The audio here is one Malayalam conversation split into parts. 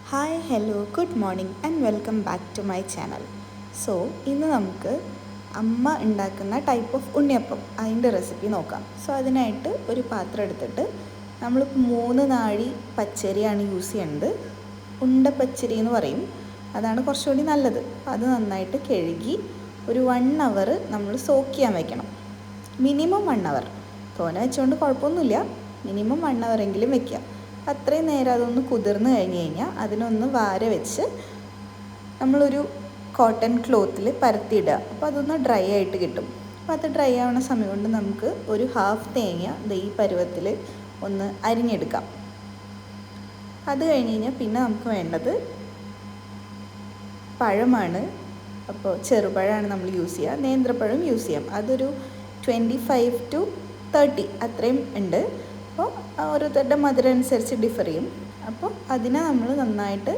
Hi hello good morning and welcome back to my channel. So ഇന്ന് നമുക്ക് അമ്മ ഉണ്ടാക്കുന്ന ടൈപ്പ് ഓഫ് ഉണ്ണിയപ്പം അതിൻ്റെ റെസിപ്പി നോക്കാം. സോ അതിനായിട്ട് ഒരു പാത്രം എടുത്തിട്ട് നമ്മളിപ്പോൾ 3 നാഴി പച്ചരിയാണ് യൂസ് ചെയ്യുന്നത്. ഉണ്ട പച്ചരി എന്ന് പറയും, അതാണ് കുറച്ചുകൂടി നല്ലത്. അത് നന്നായിട്ട് കഴുകി ഒരു 1 അവർ നമ്മൾ സോക്ക് ചെയ്യാൻ വയ്ക്കണം. മിനിമം 1 അവർ, തോനെ വെച്ചുകൊണ്ട് കുഴപ്പമൊന്നുമില്ല, മിനിമം 1 അവർ എങ്കിലും വയ്ക്കുക. അത്രയും നേരം അതൊന്ന് കുതിർന്ന് കഴിഞ്ഞ് കഴിഞ്ഞാൽ അതിനൊന്ന് വാര വെച്ച് നമ്മളൊരു കോട്ടൺ ക്ലോത്തിൽ പരത്തിയിടുക. അപ്പോൾ അതൊന്ന് ഡ്രൈ ആയിട്ട് കിട്ടും. അപ്പോൾ അത് ഡ്രൈ ആവുന്ന സമയം കൊണ്ട് നമുക്ക് ഒരു ഹാഫ് തേങ്ങ ഈ പരുവത്തിൽ ഒന്ന് അരിഞ്ഞെടുക്കാം. അത് കഴിഞ്ഞ് കഴിഞ്ഞാൽ പിന്നെ നമുക്ക് വേണ്ടത് പഴമാണ്. അപ്പോൾ ചെറുപഴമാണ് നമ്മൾ യൂസ് ചെയ്യുക, നേന്ത്രപ്പഴം യൂസ് ചെയ്യാം. അതൊരു 25 to 30 അത്രയും ഉണ്ട്. അപ്പോൾ ഓരോരുത്തരുടെ മധുരം അനുസരിച്ച് ഡിഫർ ചെയ്യും. അപ്പോൾ അതിനെ നമ്മൾ നന്നായിട്ട്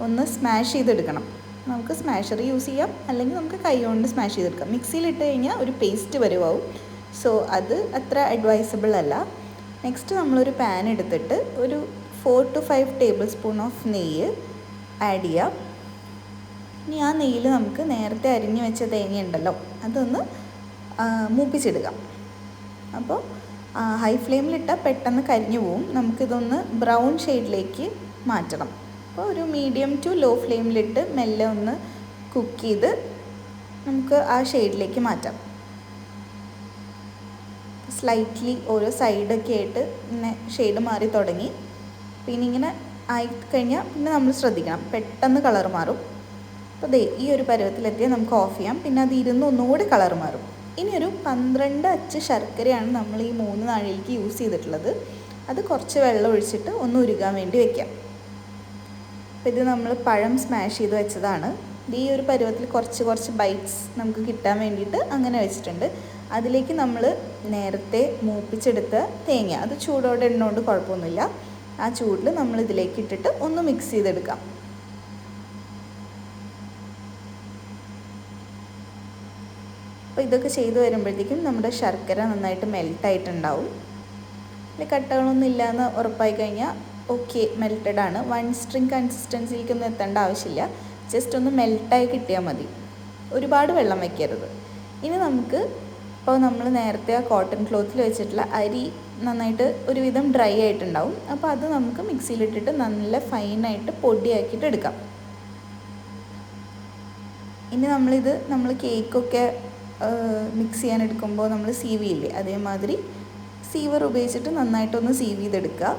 ഒന്ന് സ്മാഷ് ചെയ്തെടുക്കണം. നമുക്ക് സ്മാഷർ യൂസ് ചെയ്യാം, അല്ലെങ്കിൽ നമുക്ക് കൈ കൊണ്ട് സ്മാഷ് ചെയ്തെടുക്കാം. മിക്സിയിലിട്ട് കഴിഞ്ഞാൽ ഒരു പേസ്റ്റ് വരുവാവും. സോ അത് അത്ര അഡ്വൈസബിൾ അല്ല. നെക്സ്റ്റ് നമ്മളൊരു പാൻ എടുത്തിട്ട് ഒരു 4 to 5 ടേബിൾ സ്പൂൺ ഓഫ് നെയ്യ് ആഡ് ചെയ്യാം. ഇനി ആ നെയ്യിൽ നമുക്ക് നേരത്തെ അരിഞ്ഞു വെച്ച തേങ്ങ ഉണ്ടല്ലോ, അതൊന്ന് മൂപ്പിച്ചെടുക്കാം. അപ്പോൾ ഹൈ ഫ്ലെയിമിലിട്ടാൽ പെട്ടെന്ന് കരിഞ്ഞു പോവും. നമുക്കിതൊന്ന് ബ്രൗൺ ഷെയ്ഡിലേക്ക് മാറ്റണം. അപ്പോൾ ഒരു മീഡിയം ടു ലോ ഫ്ലെയിമിലിട്ട് മെല്ലെ ഒന്ന് കുക്ക് ചെയ്ത് നമുക്ക് ആ ഷെയ്ഡിലേക്ക് മാറ്റാം. സ്ലൈറ്റ്ലി ഓരോ സൈഡൊക്കെ ആയിട്ട് ഇങ്ങനെ ഷെയ്ഡ് മാറി തുടങ്ങി. പിന്നെ ഇങ്ങനെ ആയിക്കഴിഞ്ഞാൽ പിന്നെ നമ്മൾ ശ്രദ്ധിക്കണം, പെട്ടെന്ന് കളർ മാറും. അപ്പോൾ ഈ ഒരു പരുവത്തിലെത്തിയാൽ നമുക്ക് ഓഫ് ചെയ്യാം. പിന്നെ അത് ഒന്നുകൂടി കളർ മാറും. ഇനി ഒരു 12 അച്ച് ശർക്കരയാണ് നമ്മൾ ഈ 3 നാഴിയിലേക്ക് യൂസ് ചെയ്തിട്ടുള്ളത്. അത് കുറച്ച് വെള്ളം ഒഴിച്ചിട്ട് ഒന്ന് ഉരുകാൻ വേണ്ടി വെക്കാം. അപ്പോൾ ഇത് നമ്മൾ പഴം സ്മാഷ് ചെയ്ത് വെച്ചതാണ്. ഈ ഒരു പരുവത്തിൽ കുറച്ച് ബൈറ്റ്സ് നമുക്ക് കിട്ടാൻ വേണ്ടിയിട്ട് അങ്ങനെ വെച്ചിട്ടുണ്ട്. അതിലേക്ക് നമ്മൾ നേരത്തെ മൂപ്പിച്ചെടുത്ത തേങ്ങ, അത് ചൂടോടെ എണ്ണോണ്ട് കുഴപ്പമൊന്നുമില്ല, ആ ചൂടിൽ നമ്മൾ ഇതിലേക്ക് ഇട്ടിട്ട് ഒന്ന് മിക്സ് ചെയ്തെടുക്കാം. അപ്പോൾ ഇതൊക്കെ ചെയ്ത് വരുമ്പോഴത്തേക്കും നമ്മുടെ ശർക്കര നന്നായിട്ട് മെൽട്ടായിട്ടുണ്ടാവും. അതിൽ കട്ടകളൊന്നും ഇല്ലയെന്ന് ഉറപ്പായി കഴിഞ്ഞാൽ ഓക്കെ, മെൽറ്റഡ് ആണ്. 1 സ്ട്രിങ് കൺസിസ്റ്റൻസിയിലേക്കൊന്നും എത്തേണ്ട ആവശ്യമില്ല, ജസ്റ്റ് ഒന്ന് മെൽട്ടായി കിട്ടിയാൽ മതി. ഒരുപാട് വെള്ളം വയ്ക്കരുത്. ഇനി നമുക്ക് ഇപ്പോൾ നമ്മൾ നേരത്തെ ആ കോട്ടൺ ക്ലോത്തിൽ വെച്ചിട്ടുള്ള അരി നന്നായിട്ട് ഒരുവിധം ഡ്രൈ ആയിട്ടുണ്ടാവും. അപ്പോൾ അത് നമുക്ക് മിക്സിയിലിട്ടിട്ട് നല്ല ഫൈനായിട്ട് പൊടിയാക്കിയിട്ട് എടുക്കാം. ഇനി നമ്മൾ കേക്കൊക്കെ മിക്സ് ചെയ്യാൻ എടുക്കുമ്പോൾ നമ്മൾ സീവ് ചെയ്യില്ലേ, അതേമാതിരി സീവർ ഉപയോഗിച്ചിട്ട് നന്നായിട്ടൊന്ന് സീവ് ചെയ്തെടുക്കുക.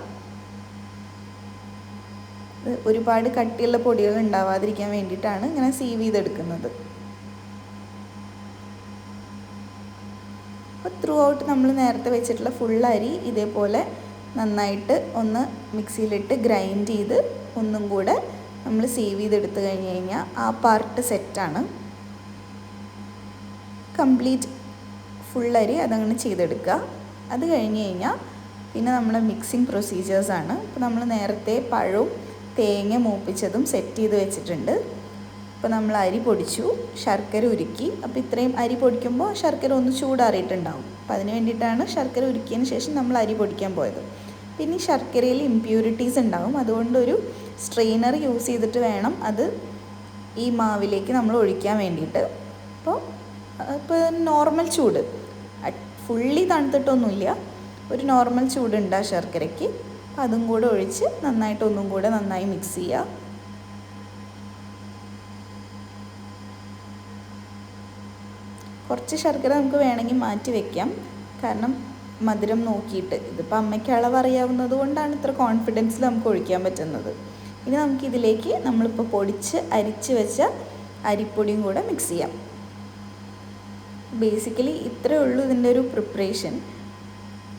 ഒരുപാട് കട്ടിയുള്ള പൊടികൾ ഉണ്ടാവാതിരിക്കാൻ വേണ്ടിയിട്ടാണ് ഇങ്ങനെ സീവ് ചെയ്തെടുക്കുന്നത്. അപ്പോൾ ത്രൂ ഔട്ട് നമ്മൾ നേരത്തെ വെച്ചിട്ടുള്ള ഫുൾ അരി ഇതേപോലെ നന്നായിട്ട് ഒന്ന് മിക്സിയിലിട്ട് ഗ്രൈൻഡ് ചെയ്ത് ഒന്നും കൂടെ നമ്മൾ സീവ് ചെയ്തെടുത്ത് കഴിഞ്ഞ് കഴിഞ്ഞാൽ ആ പാർട്ട് സെറ്റാണ്. കംപ്ലീറ്റ് ഫുൾ അരി അതങ്ങനെ ചെയ്തെടുക്കുക. അത് കഴിഞ്ഞ് കഴിഞ്ഞാൽ പിന്നെ നമ്മുടെ മിക്സിങ് പ്രൊസീജിയേഴ്സാണ്. ഇപ്പോൾ നമ്മൾ നേരത്തെ പഴവും തേങ്ങ മൂപ്പിച്ചതും സെറ്റ് ചെയ്ത് വെച്ചിട്ടുണ്ട്. ഇപ്പോൾ നമ്മൾ അരി പൊടിച്ചു, ശർക്കര ഉരുക്കി. അപ്പോൾ ഇത്രയും അരി പൊടിക്കുമ്പോൾ ശർക്കര ഒന്ന് ചൂടാറിയിട്ടുണ്ടാവും. അപ്പോൾ അതിന് വേണ്ടിയിട്ടാണ് ശർക്കര ഉരുക്കിയതിന് ശേഷം നമ്മൾ അരി പൊടിക്കാൻ പോയത്. പിന്നെ ഈ ശർക്കരയിൽ ഇമ്പ്യൂരിറ്റീസ് ഉണ്ടാവും, അതുകൊണ്ടൊരു സ്ട്രെയിനർ യൂസ് ചെയ്തിട്ട് വേണം അത് ഈ മാവിലേക്ക് നമ്മൾ ഒഴിക്കാൻ വേണ്ടിയിട്ട്. ഇപ്പോൾ നോർമൽ ചൂട്, ഫുള്ളി തണുത്തിട്ടൊന്നുമില്ല, ഒരു നോർമൽ ചൂടുണ്ട് ആ ശർക്കരയ്ക്ക്. അതും കൂടെ ഒഴിച്ച് നന്നായിട്ട് ഒന്നും കൂടെ നന്നായി മിക്സ് ചെയ്യുക. കുറച്ച് ശർക്കര നമുക്ക് വേണമെങ്കിൽ മാറ്റി വയ്ക്കാം, കാരണം മധുരം നോക്കിയിട്ട്. ഇതിപ്പോൾ അമ്മയ്ക്ക് അളവ് അറിയാവുന്നത് കൊണ്ടാണ് ഇത്ര കോൺഫിഡൻസിൽ നമുക്ക് ഒഴിക്കാൻ പറ്റുന്നത്. ഇനി നമുക്കിതിലേക്ക് നമ്മളിപ്പോൾ പൊടിച്ച് അരിച്ച് വെച്ച അരിപ്പൊടിയും കൂടെ മിക്സ് ചെയ്യാം. ബേസിക്കലി ഇത്രയേ ഉള്ളൂ ഇതിൻ്റെ ഒരു പ്രിപ്പറേഷൻ.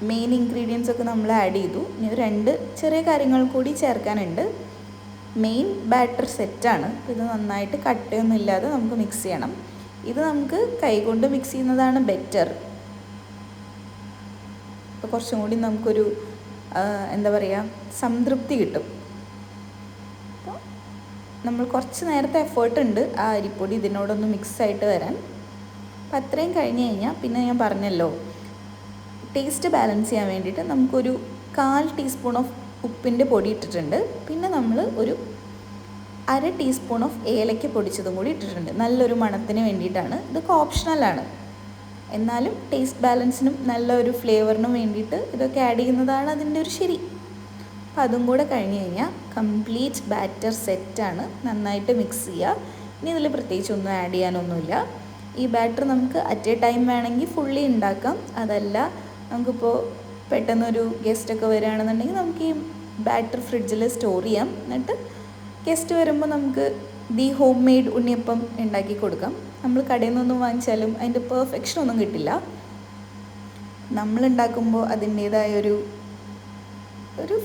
മെയിൻ ഇൻഗ്രീഡിയൻസ് ഒക്കെ നമ്മൾ ആഡ് ചെയ്തു. ഇനി 2 ചെറിയ കാര്യങ്ങൾ കൂടി ചേർക്കാനുണ്ട്. മെയിൻ ബാറ്റർ സെറ്റാണ്. ഇത് നന്നായിട്ട് കട്ടയൊന്നും ഇല്ലാതെ നമുക്ക് മിക്സ് ചെയ്യണം. ഇത് നമുക്ക് കൈകൊണ്ട് മിക്സ് ചെയ്യുന്നതാണ് ബെറ്റർ. അപ്പോൾ കുറച്ചും കൂടി നമുക്കൊരു എന്താ പറയുക, സംതൃപ്തി കിട്ടും. അപ്പോൾ നമ്മൾ കുറച്ച് നേരത്തെ എഫേർട്ട് ഉണ്ട് ആ അരിപ്പൊടി ഇതിനോടൊന്ന് മിക്സായിട്ട് വരാൻ. അപ്പം അത്രയും കഴിഞ്ഞ് കഴിഞ്ഞാൽ പിന്നെ ഞാൻ പറഞ്ഞല്ലോ, ടേസ്റ്റ് ബാലൻസ് ചെയ്യാൻ വേണ്ടിയിട്ട് നമുക്കൊരു 1/4 ടീസ്പൂൺ ഓഫ് ഉപ്പിൻ്റെ പൊടി ഇട്ടിട്ടുണ്ട്. പിന്നെ നമ്മൾ ഒരു 1/2 ടീസ്പൂൺ ഓഫ് ഏലക്ക പൊടിച്ചതും കൂടി ഇട്ടിട്ടുണ്ട്. നല്ലൊരു മണത്തിന് വേണ്ടിയിട്ടാണ്. ഇതൊക്കെ ഓപ്ഷണലാണ്, എന്നാലും ടേസ്റ്റ് ബാലൻസിനും നല്ലൊരു ഫ്ലേവറിനും വേണ്ടിയിട്ട് ഇതൊക്കെ ആഡ് ചെയ്യുന്നതാണ് അതിൻ്റെ ഒരു ശരി. അപ്പോൾ അതും കൂടെ കഴിഞ്ഞ് കഴിഞ്ഞാൽ കംപ്ലീറ്റ് ബാറ്റർ സെറ്റാണ്. നന്നായിട്ട് മിക്സ് ചെയ്യുക. ഇനി ഇതിൽ പ്രത്യേകിച്ചൊന്നും ആഡ് ചെയ്യാനൊന്നുമില്ല. ഈ ബാറ്റർ നമുക്ക് അറ്റ് എ ടൈം വേണമെങ്കിൽ ഫുള്ളി ഉണ്ടാക്കാം. അതല്ല നമുക്കിപ്പോൾ പെട്ടെന്നൊരു ഗസ്റ്റൊക്കെ വരികയാണെന്നുണ്ടെങ്കിൽ നമുക്ക് ഈ ബാറ്റർ ഫ്രിഡ്ജിൽ സ്റ്റോർ ചെയ്യാം. എന്നിട്ട് ഗസ്റ്റ് വരുമ്പോൾ നമുക്ക് ഹോം മെയ്ഡ് ഉണ്ണിയപ്പം ഉണ്ടാക്കി കൊടുക്കാം. നമ്മൾ കടയിൽ നിന്നൊന്നും വാങ്ങിച്ചാലും അതിൻ്റെ പെർഫെക്ഷനൊന്നും കിട്ടില്ല. നമ്മളുണ്ടാക്കുമ്പോൾ അതിൻ്റേതായൊരു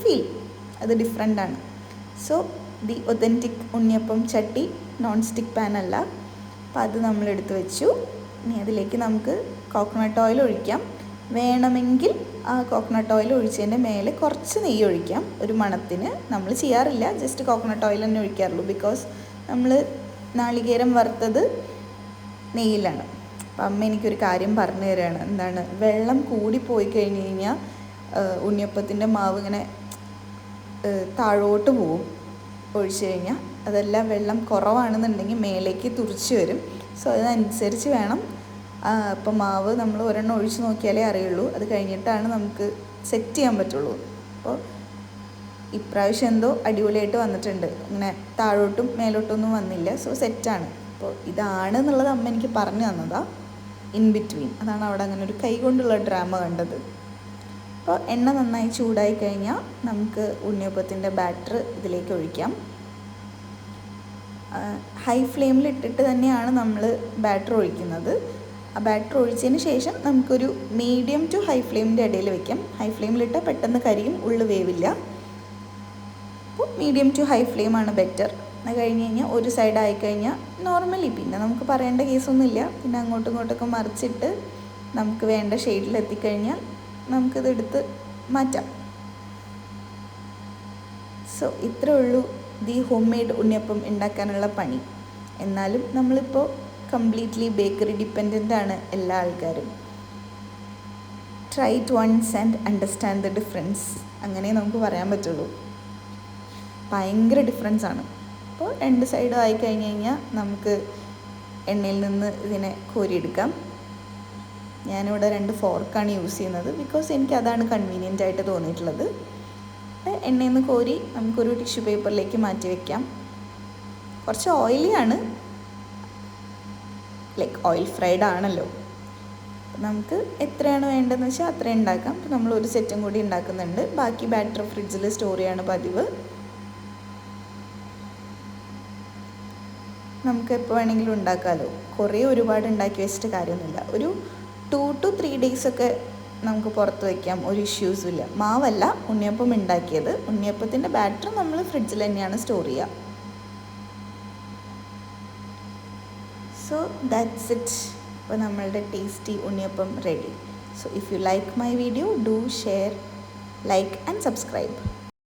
ഫീൽ അത് ഡിഫറെൻ്റാണ്. സോ ഒതൻറ്റിക് ഉണ്ണിയപ്പം ചട്ടി നോൺ സ്റ്റിക്ക് പാൻ അല്ല. അപ്പോൾ അത് നമ്മളെടുത്ത് വെച്ചു. ഇനി അതിലേക്ക് നമുക്ക് കോക്കനട്ട് ഓയിൽ ഒഴിക്കാം. വേണമെങ്കിൽ ആ കോക്കനട്ട് ഓയിൽ ഒഴിച്ചതിൻ്റെ മേലെ കുറച്ച് നെയ്യ് ഒഴിക്കാം ഒരു മണത്തിന്. നമ്മൾ ചെയ്യാറില്ല, ജസ്റ്റ് കോക്കനട്ട് ഓയിൽ തന്നെ ഒഴിക്കാറുള്ളൂ. ബിക്കോസ് നമ്മൾ നാളികേരം വറുത്തത് നെയ്യിലാണ്. അപ്പം അമ്മ എനിക്കൊരു കാര്യം പറഞ്ഞു തരികയാണ്. എന്താണ്, വെള്ളം കൂടിപ്പോയി കഴിഞ്ഞ് കഴിഞ്ഞാൽ ഉണ്ണിയപ്പത്തിൻ്റെ മാവ് ഇങ്ങനെ താഴോട്ട് പോവും ഒഴിച്ചു കഴിഞ്ഞാൽ. അതല്ല വെള്ളം കുറവാണെന്നുണ്ടെങ്കിൽ മേലേക്ക് തുറിച്ച് വരും. സോ അതിനനുസരിച്ച് വേണം. അപ്പോൾ മാവ് നമ്മൾ ഒരെണ്ണം ഒഴിച്ച് നോക്കിയാലേ അറിയുള്ളൂ. അത് കഴിഞ്ഞിട്ടാണ് നമുക്ക് സെറ്റ് ചെയ്യാൻ പറ്റുള്ളൂ. അപ്പോൾ ഇപ്രാവശ്യം എന്തോ അടിപൊളിയായിട്ട് വന്നിട്ടുണ്ട്. ഇങ്ങനെ താഴോട്ടും മേലോട്ടൊന്നും വന്നില്ല. സോ സെറ്റാണ്. അപ്പോൾ ഇതാണ് എന്നുള്ളത് അമ്മ എനിക്ക് പറഞ്ഞു തന്നതാണ് ഇൻ ബിറ്റ്വീൻ. അതാണ് അവിടെ അങ്ങനെ ഒരു കൈ കൊണ്ടുള്ള ഡ്രാമ കണ്ടത്. അപ്പോൾ എണ്ണ നന്നായി ചൂടായി കഴിഞ്ഞാൽ നമുക്ക് ഉണ്ണിയപ്പത്തിൻ്റെ ബാറ്റർ ഇതിലേക്ക് ഒഴിക്കാം. ഹൈ ഫ്ലെയിമിൽ ഇട്ടിട്ട് തന്നെയാണ് നമ്മൾ ബാറ്റർ ഒഴിക്കുന്നത്. ആ ബാറ്റർ ഒഴിച്ചതിന് ശേഷം നമുക്കൊരു മീഡിയം ടു ഹൈ ഫ്ലെയിമിൻ്റെ ഇടയിൽ വെക്കാം. ഹൈ ഫ്ലെയിമിലിട്ടാൽ പെട്ടെന്ന് കരിയും, ഉള്ളു വേവില്ല. അപ്പോൾ മീഡിയം ടു ഹൈ ഫ്ലെയിമാണ് ബെറ്റർ. അത് കഴിഞ്ഞ് കഴിഞ്ഞാൽ ഒരു സൈഡ് ആയിക്കഴിഞ്ഞാൽ നോർമലി പിന്നെ നമുക്ക് പറയേണ്ട കേസൊന്നുമില്ല. പിന്നെ അങ്ങോട്ടും ഇങ്ങോട്ടൊക്കെ മറിച്ചിട്ട് നമുക്ക് വേണ്ട ഷെയ്ഡിൽ എത്തിക്കഴിഞ്ഞാൽ നമുക്കിതെടുത്ത് മാറ്റാം. സോ ഇത്രേ ഉള്ളൂ ഹോം മെയ്ഡ് ഉണ്ണിയപ്പം ഉണ്ടാക്കാനുള്ള പണി. എന്നാലും നമ്മളിപ്പോൾ കംപ്ലീറ്റ്ലി ബേക്കറി ഡിപ്പെൻഡൻ്റ് ആണ് എല്ലാ ആൾക്കാരും. Try it once and understand the difference. അങ്ങനെ നമുക്ക് പറയാൻ പറ്റുള്ളൂ. ഭയങ്കര ഡിഫറൻസ് ആണ്. അപ്പോൾ രണ്ട് സൈഡും ആയി കഴിഞ്ഞ് കഴിഞ്ഞാൽ നമുക്ക് എണ്ണയിൽ നിന്ന് ഇതിനെ കോരിയെടുക്കാം. ഞാനിവിടെ 2 ഫോർക്കാണ് യൂസ് ചെയ്യുന്നത്. ബിക്കോസ് എനിക്ക് അതാണ് കൺവീനിയൻ്റ് ആയിട്ട് തോന്നിയിട്ടുള്ളത്. എണ്ണയിൽ നിന്ന് കോരി നമുക്കൊരു ടിഷ്യൂ പേപ്പറിലേക്ക് മാറ്റി വയ്ക്കാം. കുറച്ച് ഓയിലിയാണ്, ലൈക്ക് ഓയിൽ ഫ്രൈഡ് ആണല്ലോ. നമുക്ക് എത്രയാണ് വേണ്ടതെന്ന് വെച്ചാൽ അത്രയും ഉണ്ടാക്കാം. അപ്പോൾ നമ്മൾ ഒരു സെറ്റും കൂടി ഉണ്ടാക്കുന്നുണ്ട്. ബാക്കി ബാറ്റർ ഫ്രിഡ്ജിൽ സ്റ്റോർ ചെയ്യാണ് പതിവ്. നമുക്ക് എപ്പോൾ വേണമെങ്കിലും ഉണ്ടാക്കാമല്ലോ. കുറേ ഒരുപാട് ഉണ്ടാക്കി വെച്ചിട്ട് കാര്യമൊന്നുമില്ല. ഒരു 2 to 3 ഡേയ്സൊക്കെ നമുക്ക് പുറത്ത് വയ്ക്കാം, ഒരു ഇഷ്യൂസും ഇല്ല. മാവല്ല ഉണ്ണിയപ്പം ഉണ്ടാക്കിയത്. ഉണ്ണിയപ്പത്തിൻ്റെ ബാറ്റർ നമ്മൾ ഫ്രിഡ്ജിൽ തന്നെയാണ് സ്റ്റോർ ചെയ്യുക. So that's it. അപ്പോൾ നമ്മളുടെ tasty unniyappam ready. So if you like my video, do share, like and subscribe.